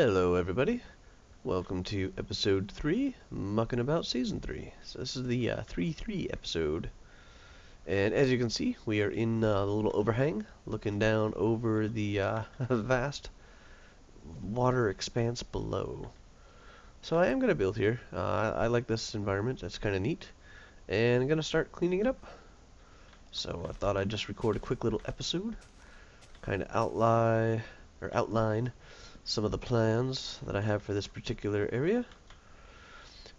Hello everybody, welcome to episode 3, Muckin' About Season 3. So this is the 3-3 episode. And as you can see, we are in the little overhang, looking down over the vast water expanse below. So I am going to build here. I like this environment, it's kind of neat. And I'm going to start cleaning it up. So I thought I'd just record a quick little episode, kind of outline some of the plans that I have for this particular area.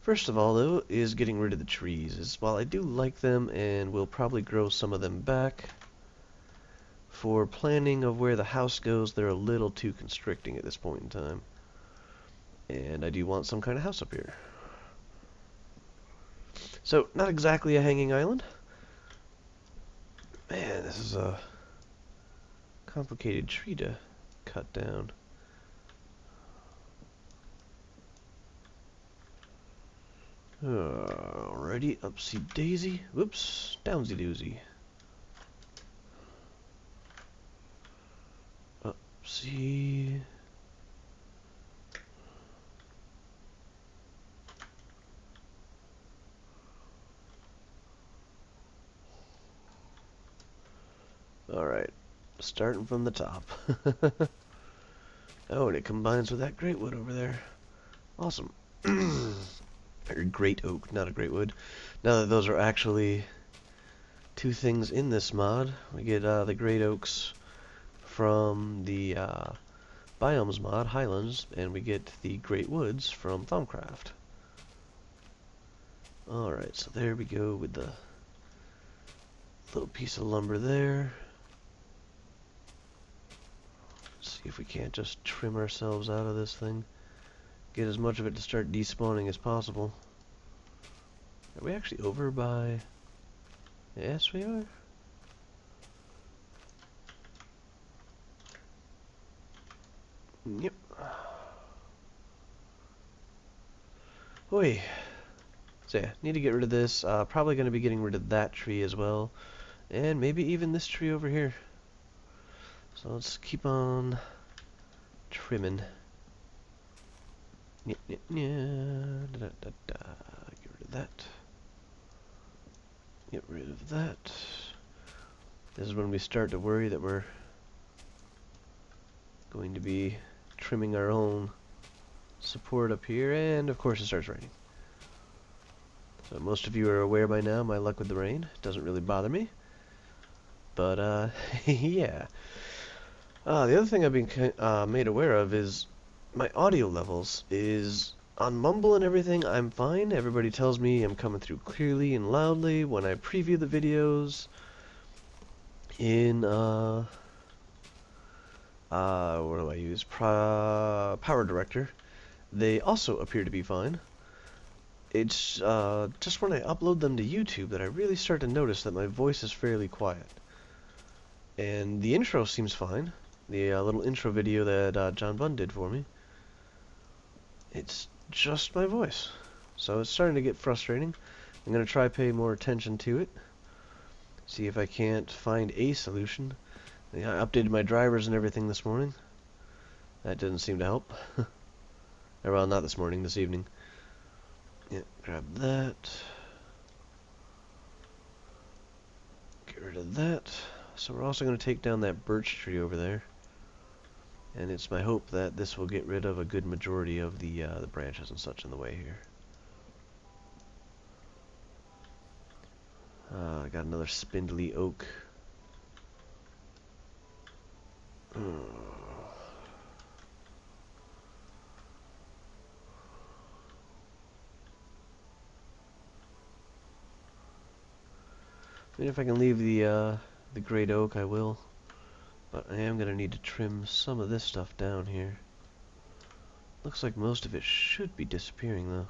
First of all, though, is getting rid of the trees. While I do like them and will probably grow some of them back, for planning of where the house goes, they're a little too constricting at this point in time. And I do want some kind of house up here. So, not exactly a hanging island. Man, this is a complicated tree to cut down. Alrighty, upsy daisy. Whoops, downsy doozy. Upsy. Alright, starting from the top. Oh, and it combines with that great wood over there. Awesome. Or great oak, not a great wood. Now that those are actually two things in this mod, we get the great oaks from the biomes mod, Highlands, and we get the great woods from Thaumcraft. Alright, so there we go with the little piece of lumber there. See if we can't just trim ourselves out of this thing. Get as much of it to start despawning as possible. Are we actually over by... Yes, we are. Yep. Oi. So yeah, need to get rid of this. Probably going to be getting rid of that tree as well. And maybe even this tree over here. So let's keep on trimming. Yeah, yeah, yeah. Da, da, da. Get rid of that. Get rid of that. This is when we start to worry that we're going to be trimming our own support up here, and of course it starts raining. So most of you are aware by now my luck with the rain. It doesn't really bother me. But yeah. The other thing I've been made aware of is my audio levels is on Mumble and everything. I'm fine. Everybody tells me I'm coming through clearly and loudly when I preview the videos. In what do I use? Power Director. They also appear to be fine. It's just when I upload them to YouTube that I really start to notice that my voice is fairly quiet. And the intro seems fine. The little intro video that John Bunn did for me. It's just my voice. So it's starting to get frustrating. I'm going to try pay more attention to it. See if I can't find a solution. Yeah, I updated my drivers and everything this morning. That didn't seem to help. Well, not this morning, this evening. Yeah, grab that. Get rid of that. So we're also going to take down that birch tree over there. And it's my hope that this will get rid of a good majority of the branches and such in the way here. I got another spindly oak. If I can leave the great oak, I will. But I am gonna need to trim some of this stuff down here. Looks like most of it should be disappearing though.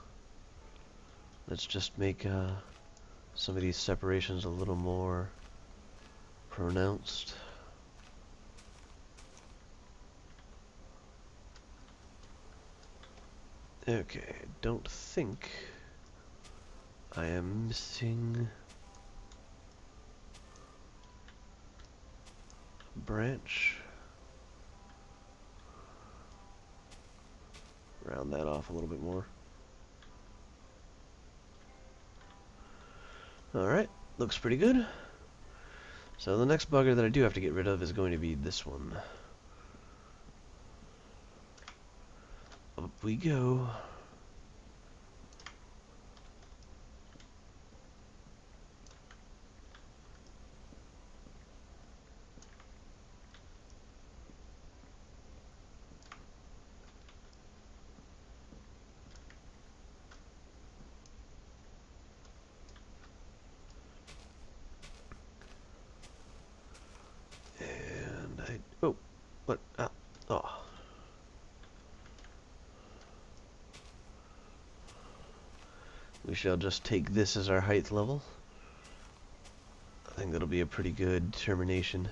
Let's just make some of these separations a little more pronounced. Okay, I don't think I am missing a branch. round that off a little bit more. Alright, looks pretty good. So the next bugger that I do have to get rid of is going to be this one. Up we go. Oh, what? Ah, oh. We shall just take this as our height level. I think that'll be a pretty good determination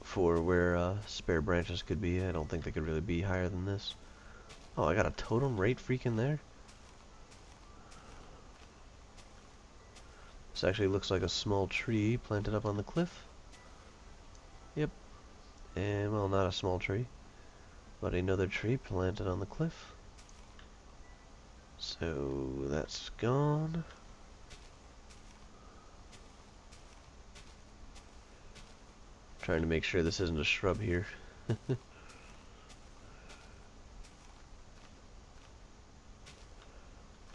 for where spare branches could be. I don't think they could really be higher than this. Oh, I got a totem right freaking there. This actually looks like a small tree planted up on the cliff. Yep. And, well, not a small tree, but another tree planted on the cliff. So, that's gone. Trying to make sure this isn't a shrub here.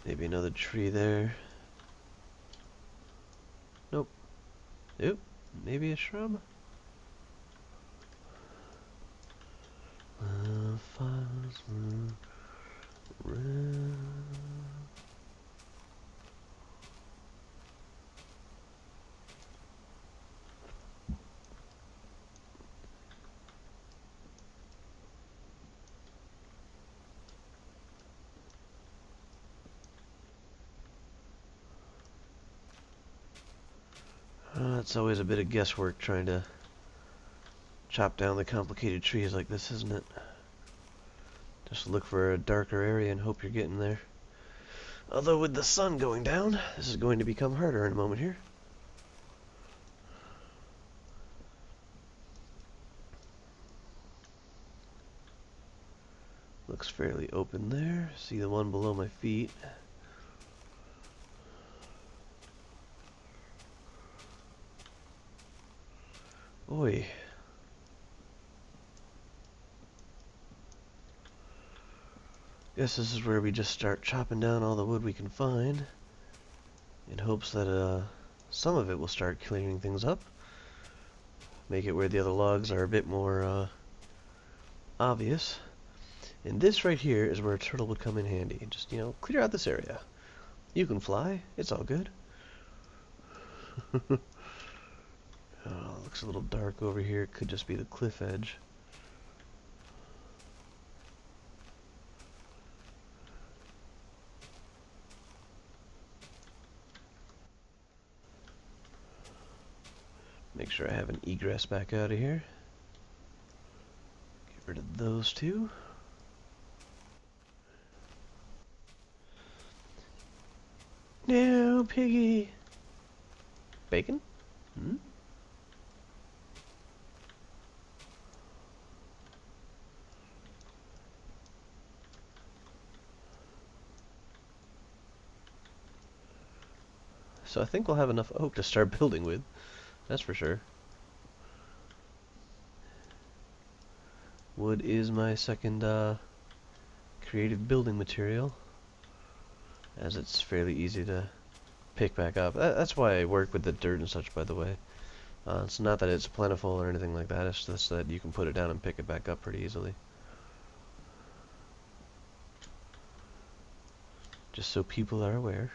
Maybe another tree there. Nope. Nope. Maybe a shrub. It's always a bit of guesswork trying to chop down the complicated trees like this, isn't it? Just look for a darker area and hope you're getting there. Although with the sun going down, this is going to become harder in a moment here. Looks fairly open there. See the one below my feet. Oi. Guess this is where we just start chopping down all the wood we can find in hopes that some of it will start clearing things up. Make it where the other logs are a bit more obvious. And this right here is where a turtle would come in handy. Just, you know, clear out this area. You can fly. It's all good. Oh, looks a little dark over here. It could just be the cliff edge. Make sure I have an egress back out of here. Get rid of those two. No, piggy. Bacon? Hmm? So I think we'll have enough oak to start building with. That's for sure. Wood is my second creative building material, as it's fairly easy to pick back up. That's why I work with the dirt and such, by the way. It's not that it's plentiful or anything like that, it's just that you can put it down and pick it back up pretty easily. Just so people are aware.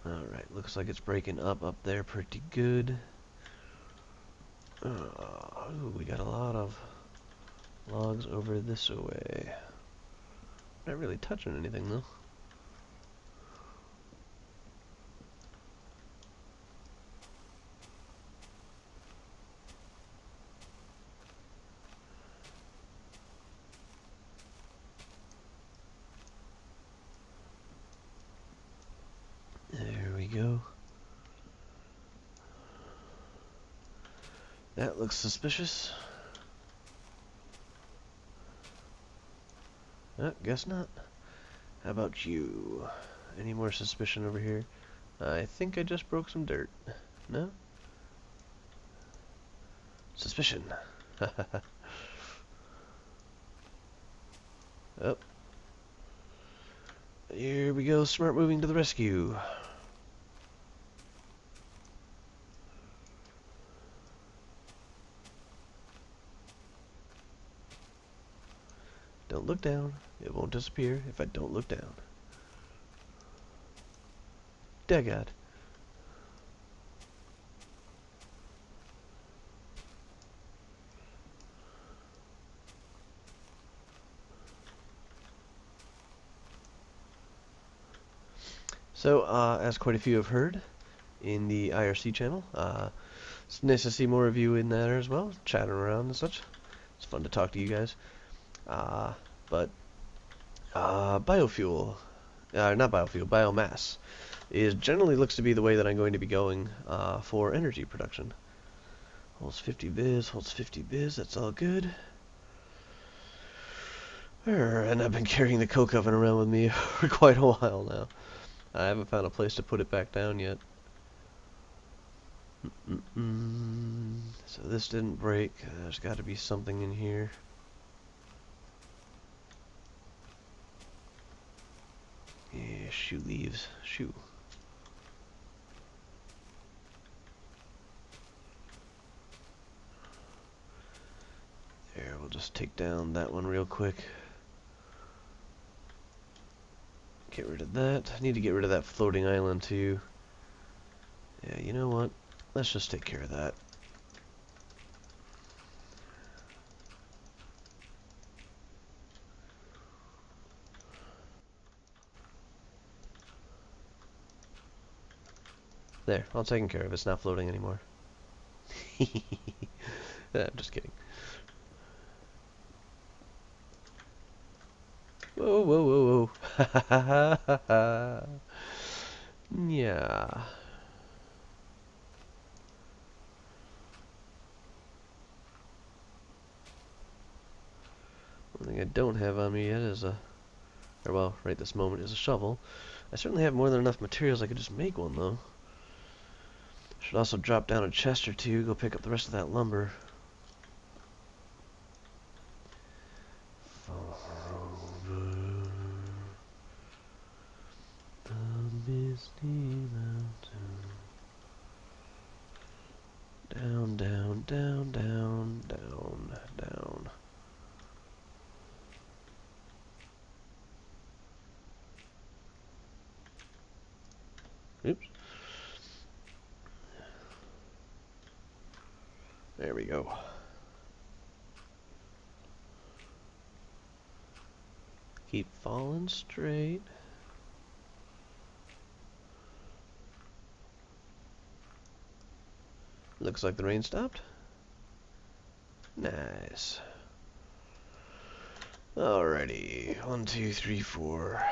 Alright, looks like it's breaking up there pretty good. Ooh, we got a lot of logs over this way. Not really touching anything though. There we go. That looks suspicious. Guess not. How about you? Any more suspicion over here? I think I just broke some dirt. No? Suspicion. Oh. Here we go, smart moving to the rescue. Don't look down. It won't disappear if I don't look down. Daggad. So, as quite a few have heard in the IRC channel, it's nice to see more of you in there as well, chatting around and such. It's fun to talk to you guys. But biofuel, not biofuel, biomass, generally looks to be the way that I'm going to be going for energy production. Holds 50 biz, holds 50 biz, that's all good. And I've been carrying the coke oven around with me for quite a while now. I haven't found a place to put it back down yet. So this didn't break. There's got to be something in here. Yeah, shoe leaves. Shoe. There, we'll just take down that one real quick. Get rid of that. I need to get rid of that floating island too. Yeah, you know what? Let's just take care of that. There, all taken care of. It's not floating anymore. I'm just kidding. Whoa, whoa, whoa, whoa. Yeah. One thing I don't have on me yet is right this moment, is a shovel. I certainly have more than enough materials. I could just make one, though. Should also drop down a chest or two, go pick up the rest of that lumber. Down, down, down, down, down, down. Oops. There we go. Keep falling straight. Looks like the rain stopped. Nice. Alrighty. 1, 2, 3, 4.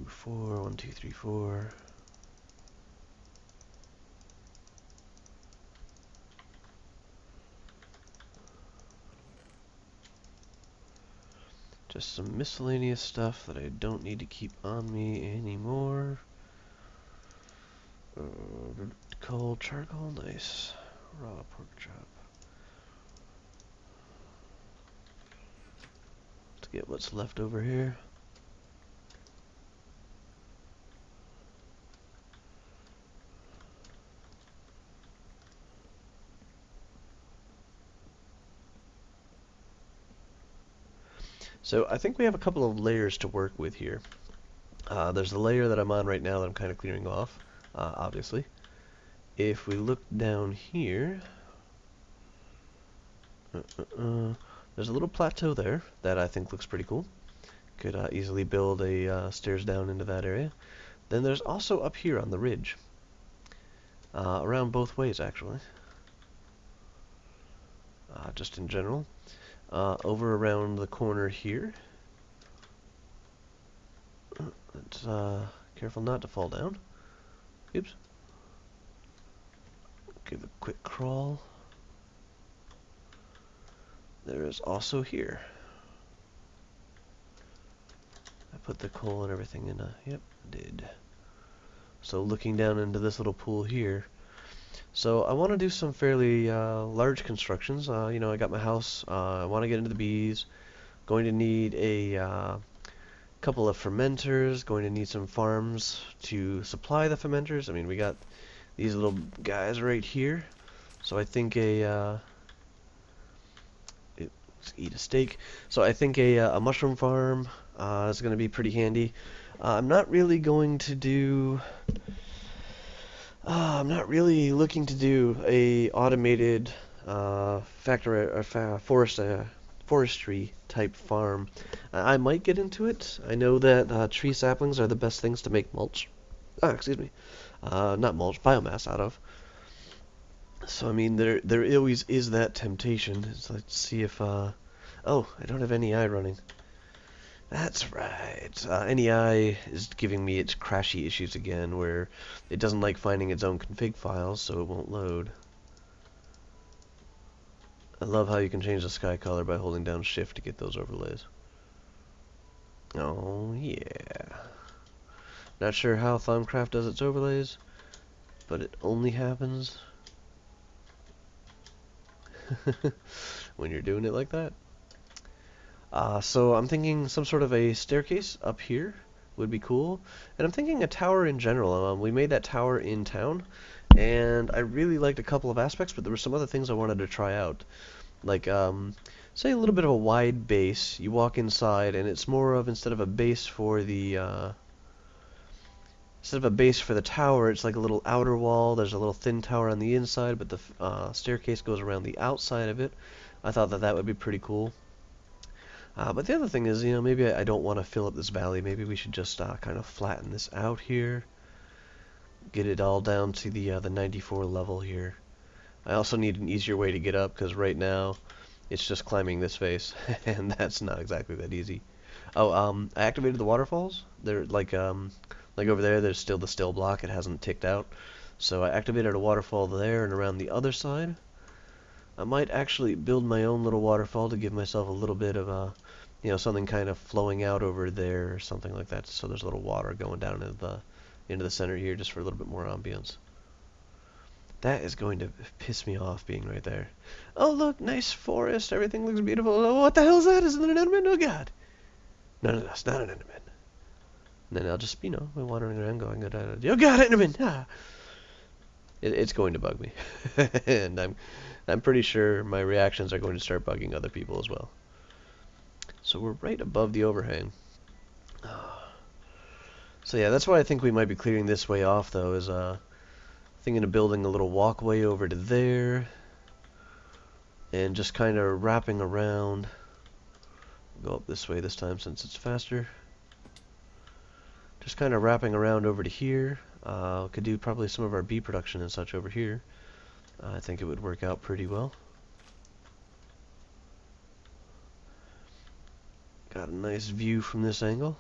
Four. 1, 2, 3, 4. Just some miscellaneous stuff that I don't need to keep on me anymore. Coal, charcoal, nice. Raw pork chop. Let's get what's left over here. So I think we have a couple of layers to work with here. There's the layer that I'm on right now that I'm kind of clearing off, obviously. If we look down here, there's a little plateau there that I think looks pretty cool. Could easily build a stairs down into that area. Then there's also up here on the ridge, around both ways actually, just in general. Over around the corner here. Let's careful not to fall down. Oops. crawl. There is also here. I put the coal and everything in a... Yep, did. So looking down into this little pool here. So I want to do some fairly large constructions. You know, I got my house. I want to get into the bees. Going to need a couple of fermenters. Going to need some farms to supply the fermenters. I mean, we got these little guys right here. So I think let's eat a steak. So I think a mushroom farm is going to be pretty handy. I'm not really going to do... I'm not really looking to do a automated forestry type farm. I might get into it. I know that tree saplings are the best things to make mulch. Excuse me. Not mulch, biomass out of. So I mean, there always is that temptation. So let's see if oh, I don't have NEI running. That's right. NEI is giving me its crashy issues again, where it doesn't like finding its own config files, so it won't load. I love how you can change the sky color by holding down shift to get those overlays. Oh yeah. Not sure how Thaumcraft does its overlays, but it only happens when you're doing it like that. So I'm thinking some sort of a staircase up here would be cool. And I'm thinking a tower in general. We made that tower in town, and I really liked a couple of aspects, but there were some other things I wanted to try out. Like, say a little bit of a wide base. You walk inside, and it's more of, instead of a base for the tower, it's like a little outer wall. There's a little thin tower on the inside, but the staircase goes around the outside of it. I thought that would be pretty cool. But the other thing is, you know, maybe I don't want to fill up this valley. Maybe we should just kind of flatten this out here. Get it all down to the 94 level here. I also need an easier way to get up, because right now it's just climbing this face, and that's not exactly that easy. Oh, I activated the waterfalls. They're like over there, there's still the still block. It hasn't ticked out. So I activated a waterfall there and around the other side. I might actually build my own little waterfall to give myself a little bit of you know, something kind of flowing out over there or something like that. So there's a little water going down into the center here, just for a little bit more ambience. That is going to piss me off, being right there. Oh look, nice forest. Everything looks beautiful. Oh, what the hell is that? Is it an enderman? Oh god. No, it's not an enderman. And then I'll just, you know, wandering around going, oh god, enderman! Ah. It's going to bug me, and I'm pretty sure my reactions are going to start bugging other people as well. So we're right above the overhang. So yeah, that's why I think we might be clearing this way off, though, is thinking of building a little walkway over to there, and just kind of wrapping around. Go up this way this time since it's faster. Just kind of wrapping around over to here. Could do probably some of our bee production and such over here. I think it would work out pretty well. Got a nice view from this angle.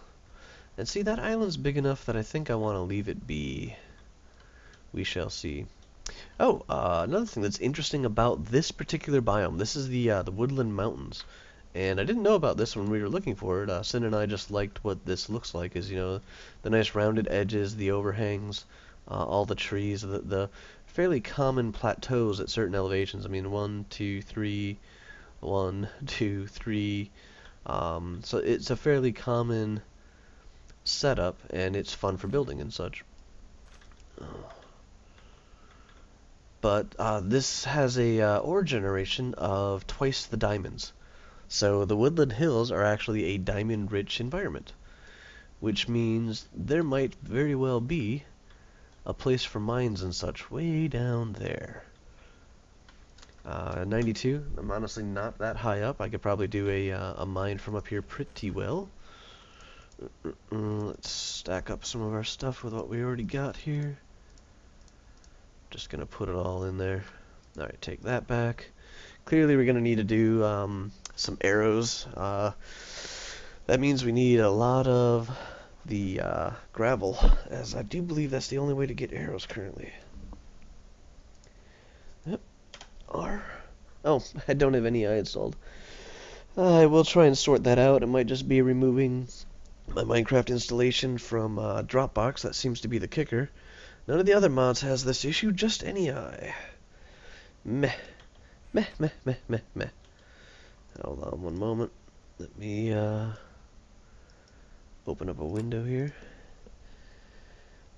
And see, that island's big enough that I think I want to leave it be. We shall see. Oh, another thing that's interesting about this particular biome. This is the Woodland Mountains. And I didn't know about this when we were looking for it. Sin and I just liked what this looks like, is, you know, the nice rounded edges, the overhangs, all the trees, the fairly common plateaus at certain elevations. I mean, 1, 2, 3, 1, 2, 3. So it's a fairly common setup, and it's fun for building and such. But this has a ore generation of twice the diamonds. So the Woodland Hills are actually a diamond-rich environment, which means there might very well be a place for mines and such way down there. 92, I'm honestly not that high up. I could probably do a mine from up here pretty well. Let's stack up some of our stuff with what we already got here. Just gonna put it all in there. Alright, take that back. Clearly we're gonna need to do some arrows. That means we need a lot of the gravel, as I do believe that's the only way to get arrows currently. Yep. Oh, I don't have any eye installed. I will try and sort that out. It might just be removing my Minecraft installation from Dropbox. That seems to be the kicker. None of the other mods has this issue, just any eye. Meh. Meh, meh, meh, meh, meh. Hold on one moment. Let me open up a window here.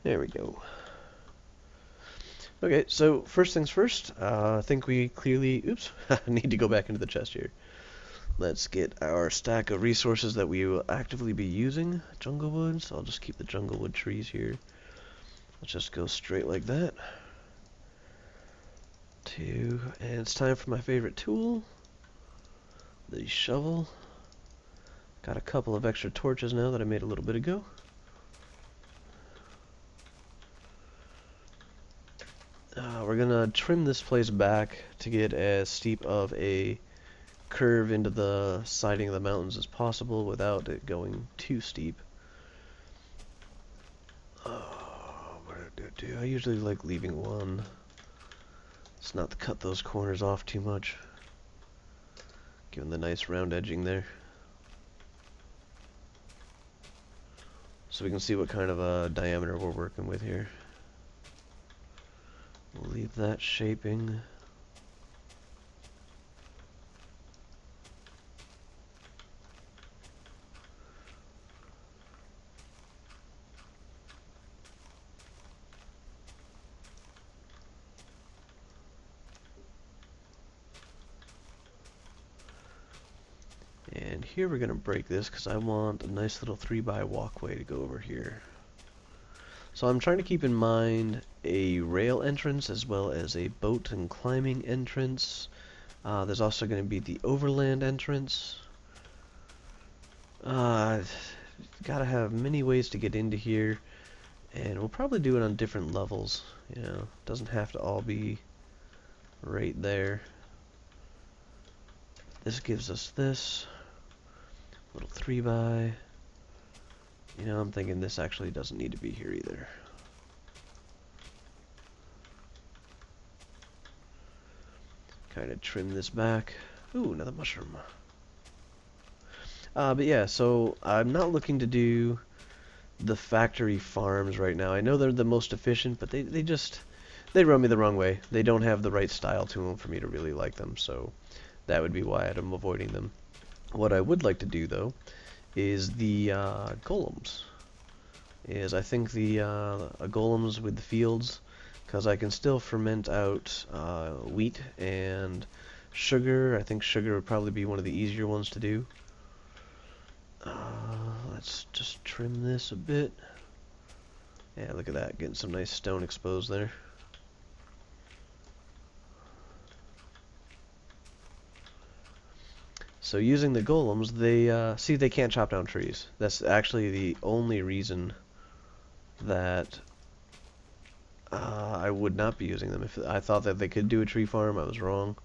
There we go. Okay, so first things first, I think we clearly, oops, need to go back into the chest here. Let's get our stack of resources that we will actively be using. Jungle wood, so I'll just keep the jungle wood trees here. Let's just go straight like that. Two, and it's time for my favorite tool, the shovel. Got a couple of extra torches now that I made a little bit ago. We're gonna trim this place back to get as steep of a curve into the siding of the mountains as possible without it going too steep. What do I do? I usually like leaving one. It's not to cut those corners off too much. Give them the nice round edging there. So we can see what kind of a diameter we're working with here. We'll leave that shaping. And here we're going to break this because I want a nice little 3x walkway to go over here. So I'm trying to keep in mind a rail entrance as well as a boat and climbing entrance. There's also going to be the overland entrance. Gotta have many ways to get into here, and we'll probably do it on different levels. You know, it doesn't have to all be right there. This gives us this little 3x. You know, I'm thinking this actually doesn't need to be here either. Kind of trim this back. Ooh, another mushroom. But yeah, so I'm not looking to do the factory farms right now. I know they're the most efficient, but they run me the wrong way. They don't have the right style to them for me to really like them, so that would be why I'm avoiding them. What I would like to do, though, is the golems. I think the golems with the fields, because I can still ferment out wheat and sugar. I think sugar would probably be one of the easier ones to do. Let's just trim this a bit. Yeah, look at that, getting some nice stone exposed there. So using the golems, they can't chop down trees. That's actually the only reason that I would not be using them. If I thought that they could do a tree farm, I was wrong.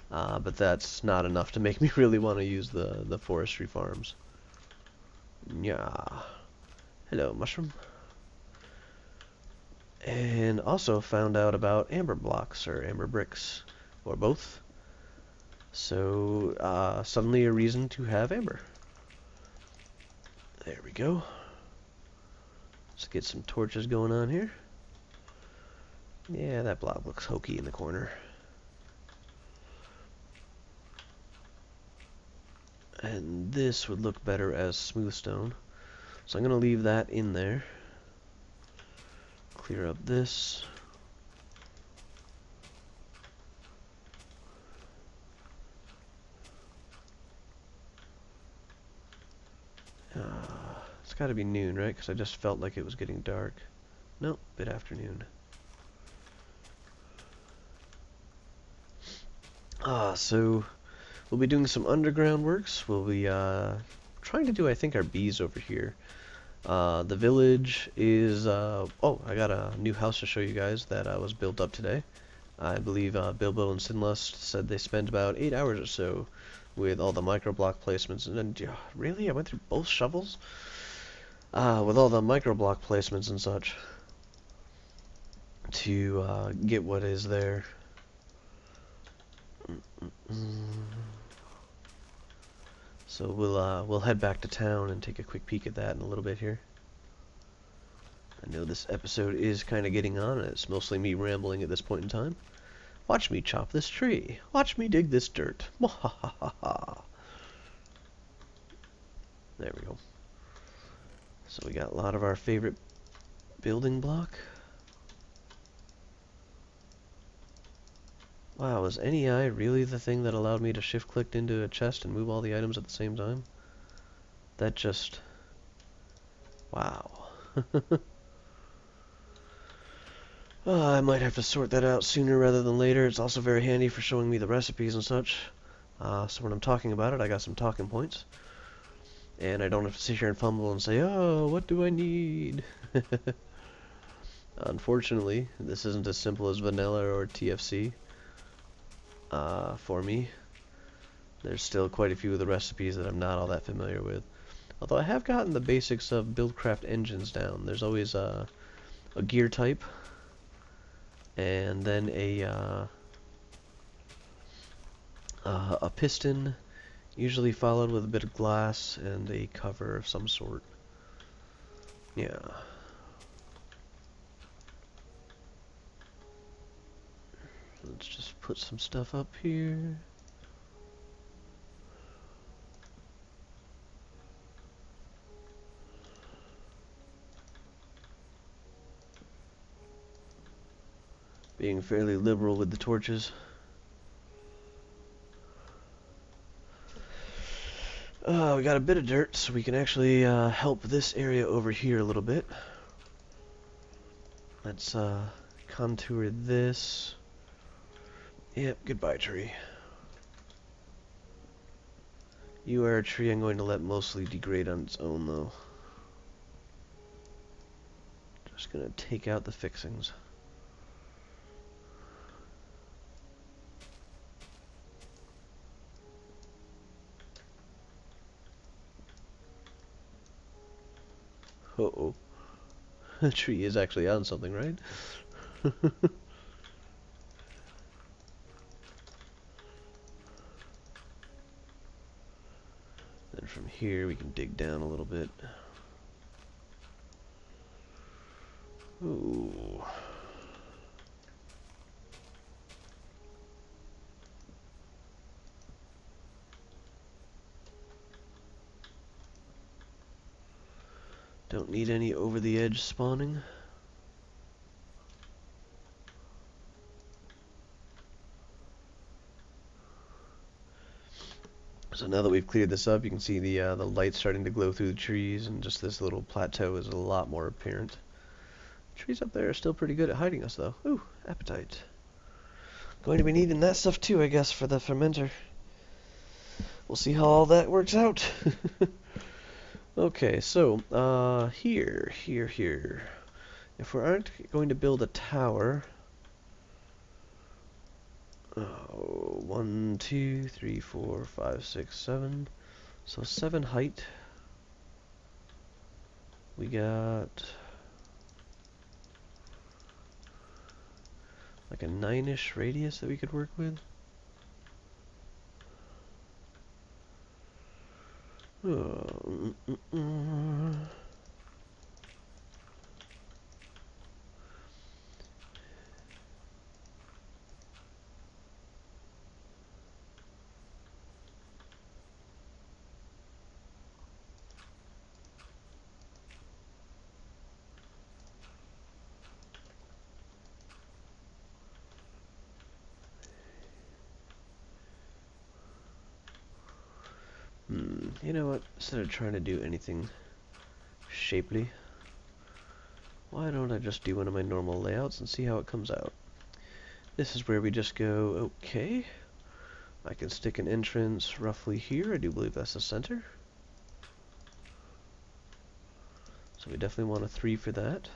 But that's not enough to make me really want to use the forestry farms. Yeah. Hello, mushroom. And also found out about amber blocks, or amber bricks, or both. So, suddenly a reason to have amber. There we go. Let's get some torches going on here. Yeah, that block looks hokey in the corner. And this would look better as smooth stone. So I'm going to leave that in there. Clear up this. It's got to be noon, right? Because I just felt like it was getting dark. Nope, mid-afternoon. So we'll be doing some underground works. We'll be trying to do, I think, our bees over here. The village is... oh, I got a new house to show you guys that was built up today. I believe Bilbo and Sinlust said they spent about 8 hours or so with all the micro block placements. And then, really? I went through both shovels? With all the micro block placements and such to get what is there. So we'll head back to town and take a quick peek at that in a little bit here. I know this episode is kind of getting on, and it's mostly me rambling at this point in time. Watch me chop this tree. Watch me dig this dirt. Mwahahaha. There we go. So we got a lot of our favorite building block. Wow, was NEI really the thing that allowed me to shift-click into a chest and move all the items at the same time? That just... wow. I might have to sort that out sooner rather than later. It's also very handy for showing me the recipes and such. So when I'm talking about it, I got some talking points. And I don't have to sit here and fumble and say, oh, what do I need? Unfortunately, this isn't as simple as vanilla or TFC for me. There's still quite a few of the recipes that I'm not all that familiar with. Although I have gotten the basics of Buildcraft engines down. There's always a gear type, and then a piston, usually followed with a bit of glass and a cover of some sort. Yeah. Let's just put some stuff up here. Being fairly liberal with the torches. We got a bit of dirt, so we can actually help this area over here a little bit. Let's contour this. Yep, goodbye tree. You are a tree I'm going to let mostly degrade on its own, though. Just gonna take out the fixings. Uh-oh. The tree is actually on something, right? Then from here we can dig down a little bit. Ooh. Don't need any over the edge spawning. So now that we've cleared this up, you can see the light starting to glow through the trees, and just this little plateau is a lot more apparent. Trees up there are still pretty good at hiding us, though. Ooh, appetite. Going to be needing that stuff too, I guess, for the fermenter. We'll see how all that works out. Okay, so, here. If we aren't going to build a tower... Oh, 1, 2, 3, 4, 5, 6, 7. So 7 height. We got... like a 9-ish radius that we could work with. You know what? Instead of trying to do anything shapely, why don't I just do one of my normal layouts and see how it comes out? This is where we just go, okay. I can stick an entrance roughly here. I do believe that's the center. So we definitely want a 3 for that.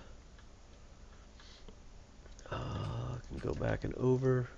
I can go back and over.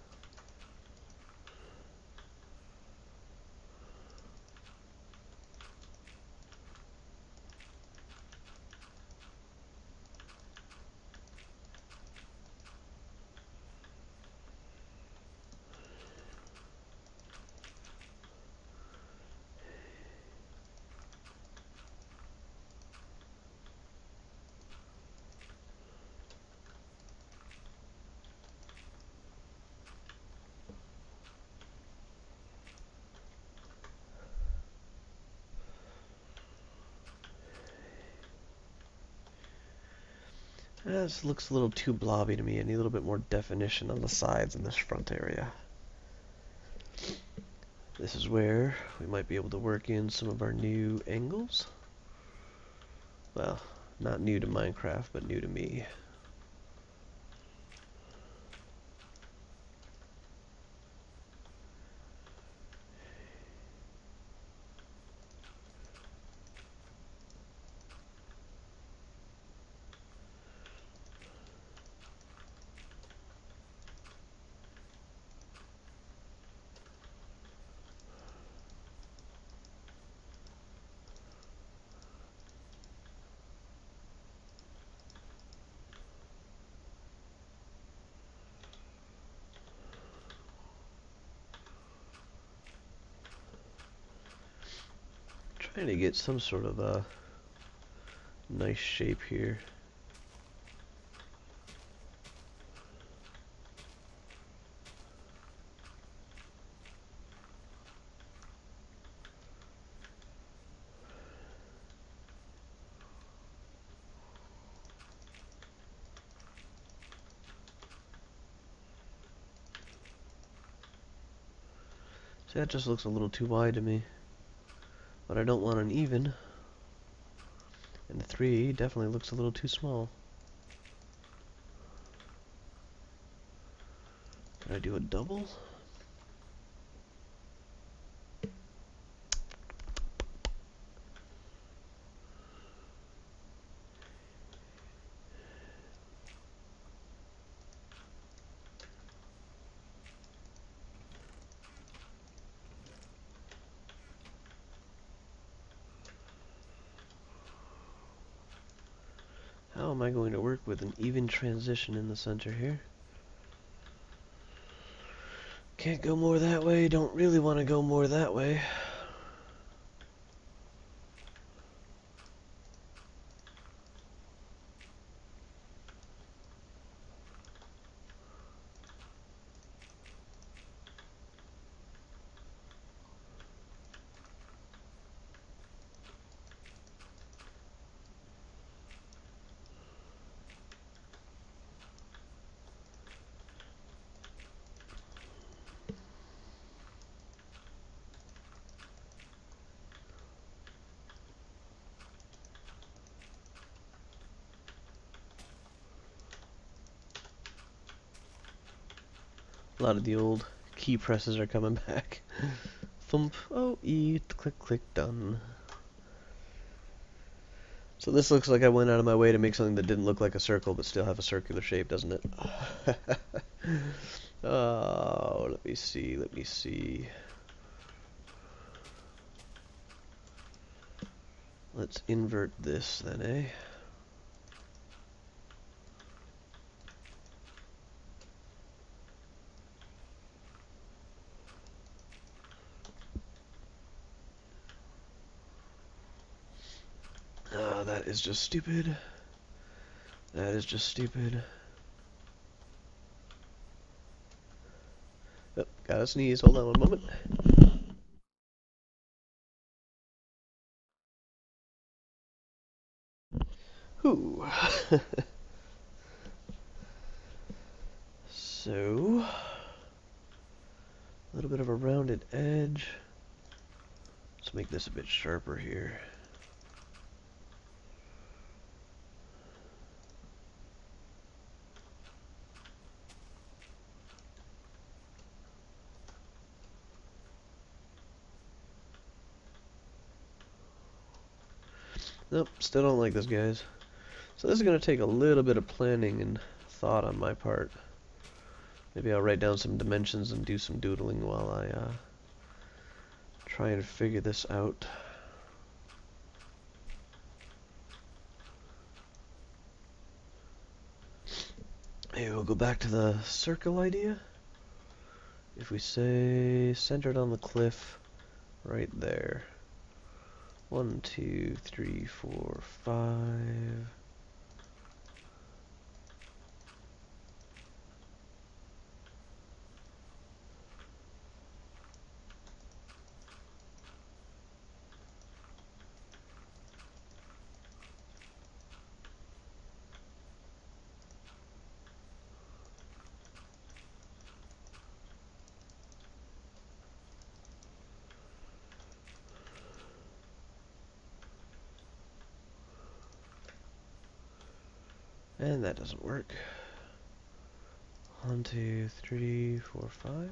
This looks a little too blobby to me. I need a little bit more definition on the sides in this front area. This is where we might be able to work in some of our new angles. Well, not new to Minecraft, but new to me. Trying to get some sort of a nice shape here. See, that just looks a little too wide to me. But I don't want an even. And the 3 definitely looks a little too small. Can I do a double? How am I going to work with an even transition in the center here? Can't go more that way, don't really want to go more that way. A lot of the old key presses are coming back. Thump, oh, E, click, click, done. So this looks like I went out of my way to make something that didn't look like a circle, but still have a circular shape, doesn't it? Oh, let me see, let me see. Let's invert this then, eh? Oh, that is just stupid. That is just stupid. Oh, gotta sneeze. Hold on one moment. Whew. So, a little bit of a rounded edge. Let's make this a bit sharper here. Nope, still don't like this, guys. So this is going to take a little bit of planning and thought on my part. Maybe I'll write down some dimensions and do some doodling while I try and figure this out. Hey, we'll go back to the circle idea. If we say centered on the cliff, right there. 1, 2, 3, 4, 5. And that doesn't work. 1, 2, 3, 4, 5.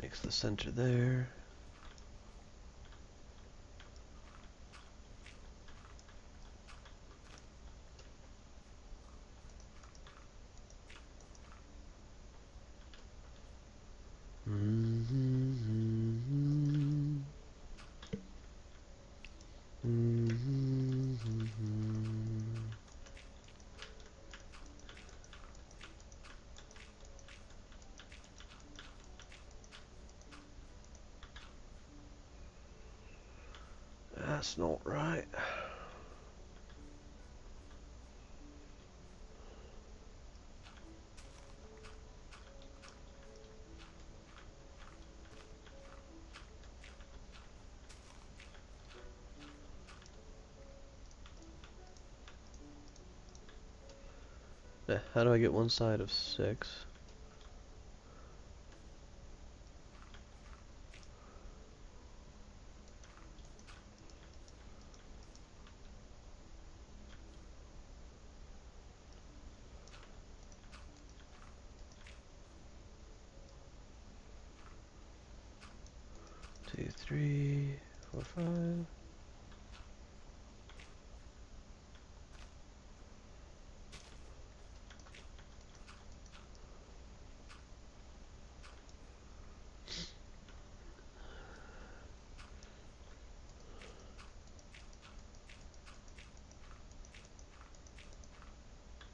Makes the center there. That's not right. How do I get one side of 6? Two, 3, 4, 5.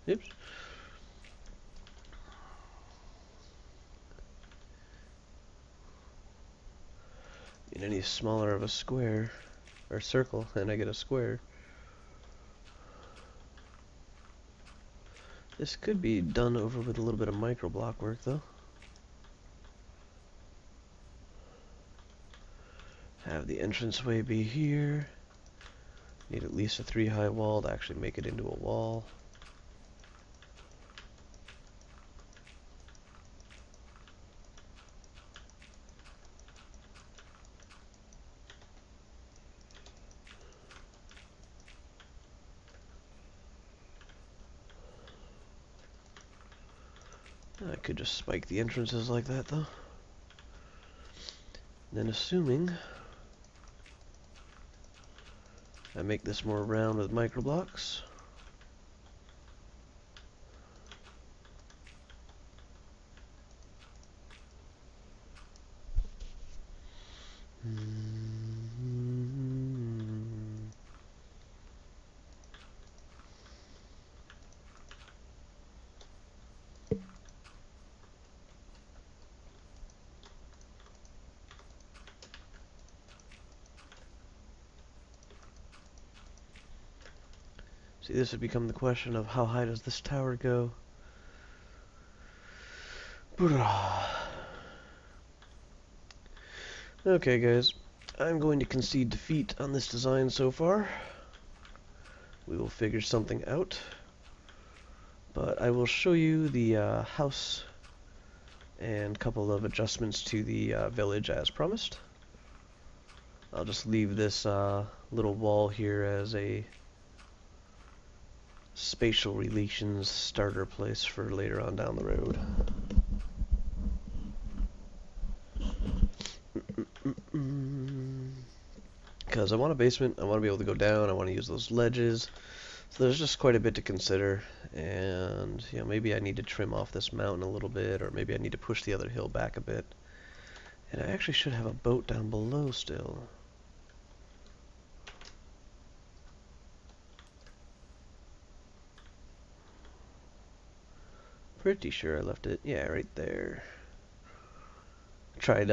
Oops. Need any smaller of a square or circle, and I get a square. This could be done over with a little bit of micro block work, though. Have the entranceway be here. Need at least a 3 high wall to actually make it into a wall. I could just spike the entrances like that, though. Then assuming I make this more round with micro blocks. See, this would become the question of how high does this tower go? Okay, guys, I'm going to concede defeat on this design so far. We will figure something out. But I will show you the house and a couple of adjustments to the village as promised. I'll just leave this little wall here as a spatial relations starter place for later on down the road. Because I want a basement, I want to be able to go down, I want to use those ledges. So there's just quite a bit to consider, and you know, maybe I need to trim off this mountain a little bit, or maybe I need to push the other hill back a bit. And I actually should have a boat down below still. Pretty sure I left it, yeah, right there. Tried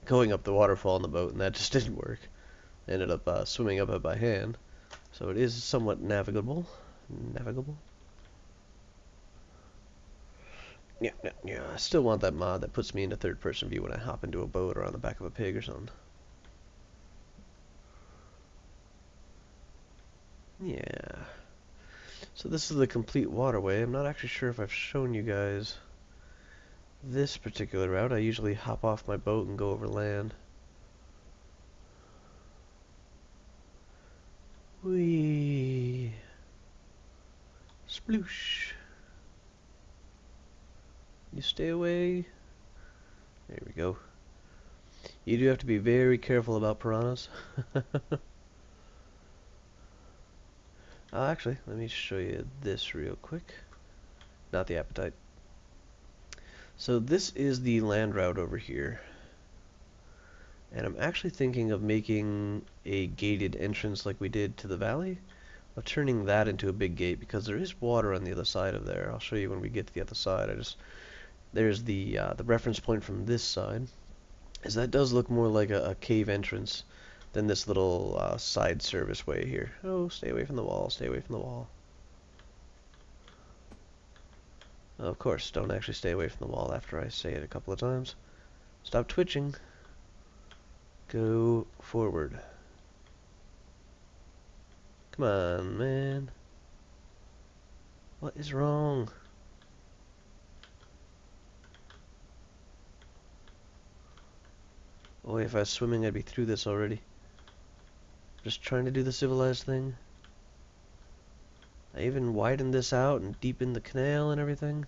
going up the waterfall in the boat, and that just didn't work. Ended up swimming up it by hand. So it is somewhat navigable. Yeah, I still want that mod that puts me into third-person view when I hop into a boat or on the back of a pig or something. Yeah. So this is the complete waterway. I'm not actually sure if I've shown you guys this particular route. I usually hop off my boat and go over land. Whee! Sploosh! You stay away. There we go. You do have to be very careful about piranhas. Actually, let me show you this real quick. Not the appetite. So this is the land route over here. And I'm actually thinking of making a gated entrance like we did to the valley. Of turning that into a big gate because there is water on the other side of there. I'll show you when we get to the other side. There's the reference point from this side. As that does look more like a cave entrance than this little side service way here. Oh, stay away from the wall, stay away from the wall. Of course, don't actually stay away from the wall after I say it a couple of times. Stop twitching. Go forward. Come on, man. What is wrong? Oh, if I was swimming, I'd be through this already. Just trying to do the civilized thing. I even widened this out and deepened the canal and everything.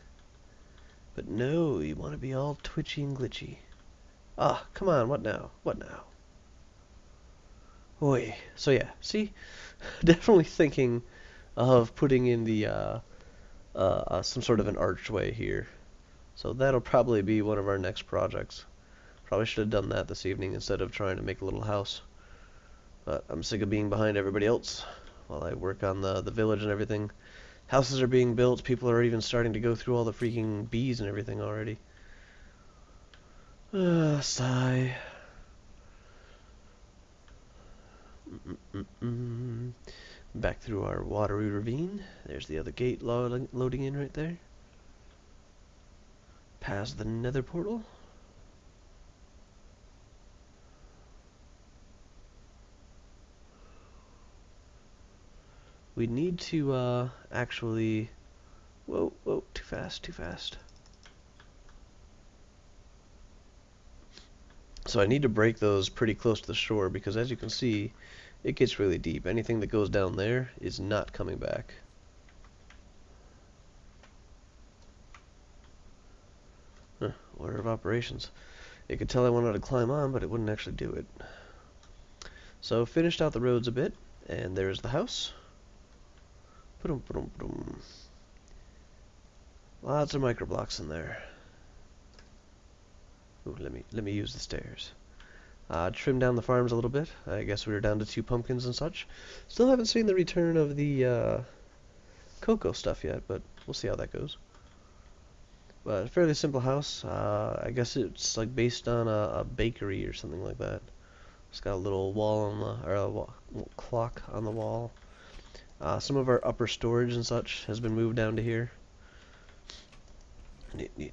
But no, you want to be all twitchy and glitchy. Ah, come on, what now? What now? Oi. So yeah, see? Definitely thinking of putting in the some sort of an archway here. So that'll probably be one of our next projects. Probably should have done that this evening instead of trying to make a little house. But I'm sick of being behind everybody else while I work on the village and everything. Houses are being built. People are even starting to go through all the freaking bees and everything already. Sigh. Back through our watery ravine. There's the other gate loading in right there. Past the nether portal. We need to actually... Whoa, whoa, too fast, too fast. So I need to break those pretty close to the shore because as you can see, it gets really deep. Anything that goes down there is not coming back. Order of operations. It could tell I wanted to climb on, but it wouldn't actually do it. So finished out the roads a bit, and there's the house. Lots of microblocks in there. Ooh, let me use the stairs. Trim down the farms a little bit. I guess we were down to 2 pumpkins and such. Still haven't seen the return of the cocoa stuff yet, but we'll see how that goes. But a fairly simple house. I guess it's like based on a bakery or something like that. It's got a little wall on the, or a clock on the wall. Some of our upper storage and such has been moved down to here.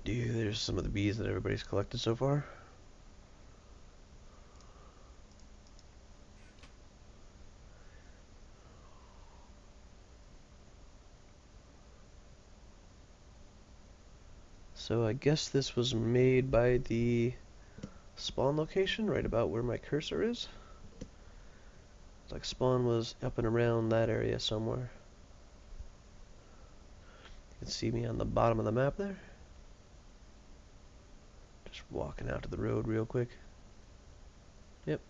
There's some of the bees that everybody's collected so far. So I guess this was made by the spawn location, right about where my cursor is. It's like spawn was up and around that area somewhere. You can see me on the bottom of the map there. Just walking out to the road real quick. Yep.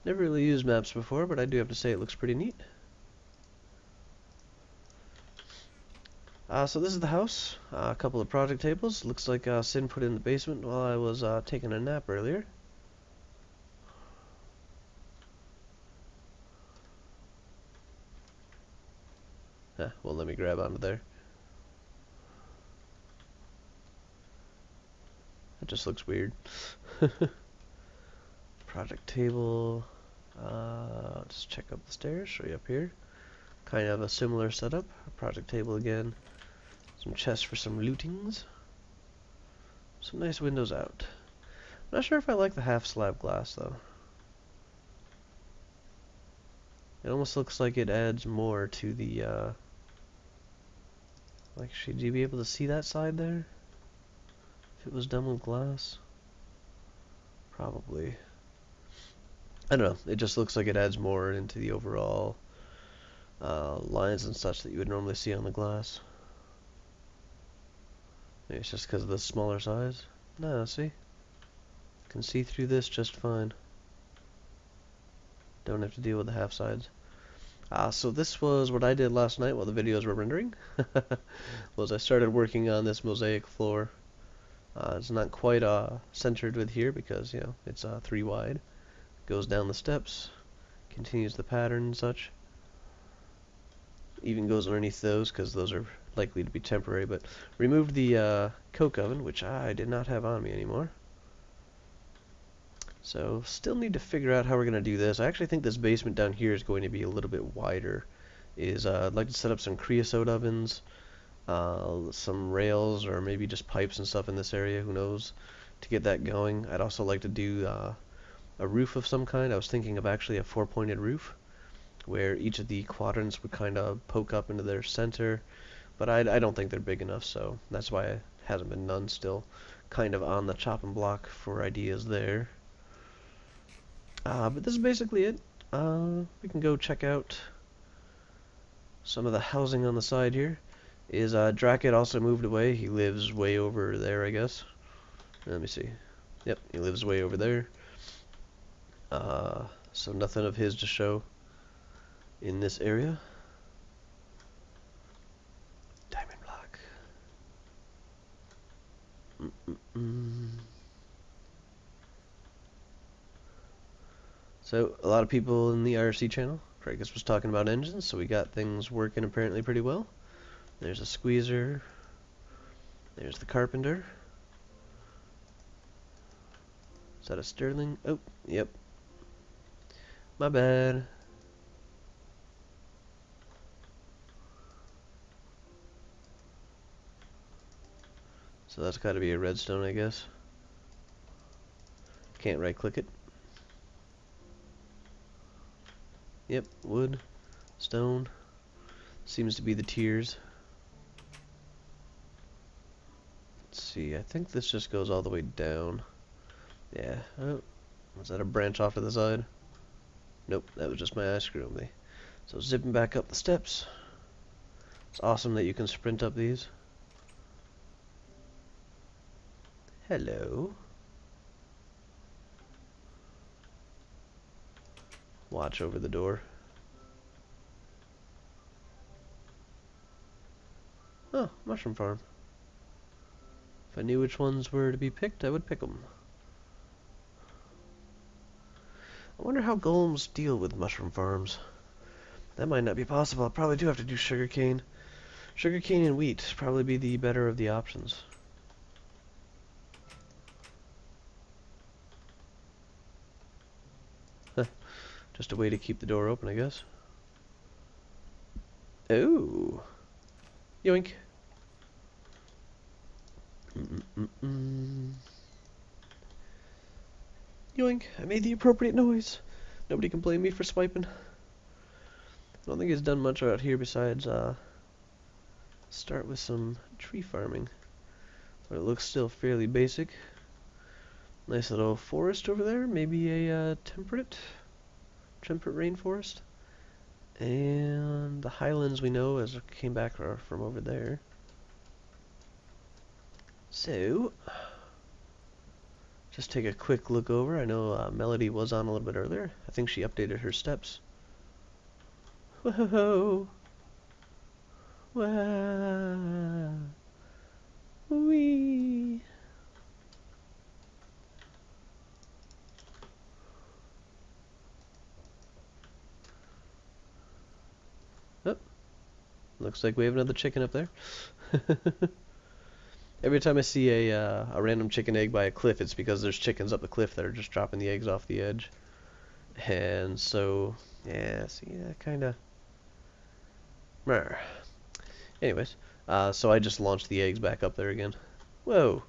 Never really used maps before, but I do have to say it looks pretty neat. So this is the house. A couple of project tables. Looks like Sin put in the basement while I was taking a nap earlier. Well, let me grab onto there. It just looks weird. Project table. Just check up the stairs. Show you up here. Kind of a similar setup. Project table again. Some chests for some lootings. Some nice windows out. Not sure if I like the half slab glass though. It almost looks like it adds more to the like, should you be able to see that side there? If it was done with glass? Probably. I don't know, it just looks like it adds more into the overall lines and such that you would normally see on the glass. Maybe it's just because of the smaller size. No, see? Can see through this just fine. Don't have to deal with the half sides. So this was what I did last night while the videos were rendering. Was I started working on this mosaic floor. It's not quite centered with here because, you know, it's 3 wide. Goes down the steps, continues the pattern and such. Even goes underneath those because those are likely to be temporary, but removed the coke oven, which I did not have on me anymore. So still need to figure out how we're going to do this. I actually think this basement down here is going to be a little bit wider. I'd like to set up some creosote ovens, some rails, or maybe just pipes and stuff in this area, who knows, to get that going. I'd also like to do a roof of some kind. I was thinking of actually a 4-pointed roof, where each of the quadrants would kind of poke up into their center, but I don't think they're big enough, so that's why it hasn't been done. Still kind of on the chopping block for ideas there. But this is basically it. We can go check out some of the housing on the side here. Dracket also moved away. He lives way over there, I guess. Let me see. Yep, he lives way over there. So nothing of his to show in this area. Diamond block. So, a lot of people in the IRC channel, Craigus was talking about engines, so we got things working apparently pretty well. There's a squeezer. There's the carpenter. Is that a Sterling? Oh, yep. My bad. So that's got to be a redstone, I guess. Can't right click it. Yep, wood, stone. Seems to be the tiers. Let's see, I think this just goes all the way down. Yeah. Oh, was that a branch off to the side? Nope, that was just my eye screw me. So zipping back up the steps. It's awesome that you can sprint up these. Hello. Watch over the door. Oh, mushroom farm. If I knew which ones were to be picked, I would pick them. I wonder how golems deal with mushroom farms. That might not be possible. I probably do have to do sugarcane. Sugarcane and wheat probably be the better of the options. Just a way to keep the door open, I guess. Oh. Yoink. Yoink. I made the appropriate noise. Nobody can blame me for swiping. I don't think it's done much out here besides start with some tree farming. But it looks still fairly basic. Nice little forest over there. Maybe a temperate rainforest. And the highlands we know as it came back are from over there. So, just take a quick look over. I know Melody was on a little bit earlier. I think she updated her steps. Whoa! Wow! Wee! Oh, looks like we have another chicken up there. Every time I see a random chicken egg by a cliff, it's because there's chickens up the cliff that are just dropping the eggs off the edge. And so, yeah, see, that kind of... Anyways, so I just launched the eggs back up there again. Whoa.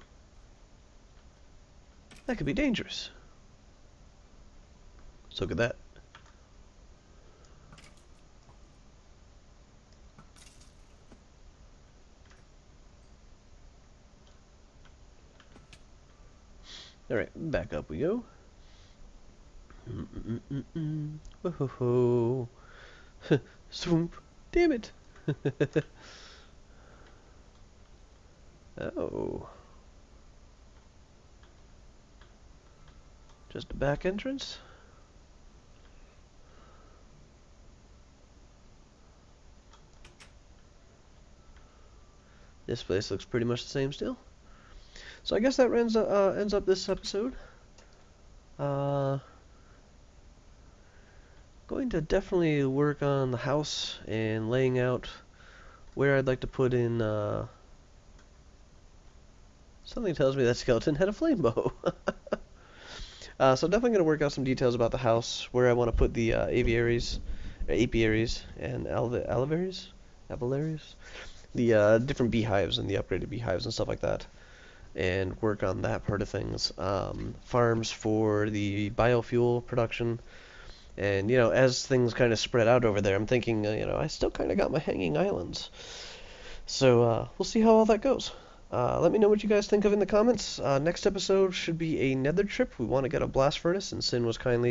That could be dangerous. So could that. Alright, back up we go. Whoa. Swoop. Damn it. Oh. Just a back entrance? This place looks pretty much the same still. So I guess that ends up this episode. Going to definitely work on the house and laying out where I'd like to put in, something tells me that skeleton had a flame bow. So definitely going to work out some details about the house, where I want to put the apiaries and aviaries, the different beehives and the upgraded beehives and stuff like that, and work on that part of things. Farms for the biofuel production, and as things kind of spread out over there, I'm thinking, I still kind of got my hanging islands. So we'll see how all that goes. Let me know what you guys think of in the comments. Next episode should be a nether trip. We want to get a blast furnace, and Sin was kind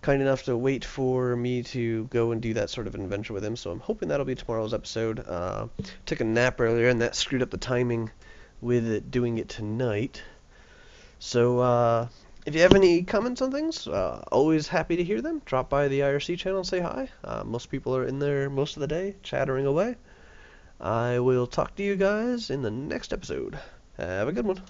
enough to wait for me to go and do that sort of an adventure with him, so I'm hoping that'll be tomorrow's episode. Took a nap earlier, and that screwed up the timing with doing it tonight. So if you have any comments on things, always happy to hear them. Drop by the IRC channel and say hi. Most people are in there most of the day, chattering away. I will talk to you guys in the next episode. Have a good one.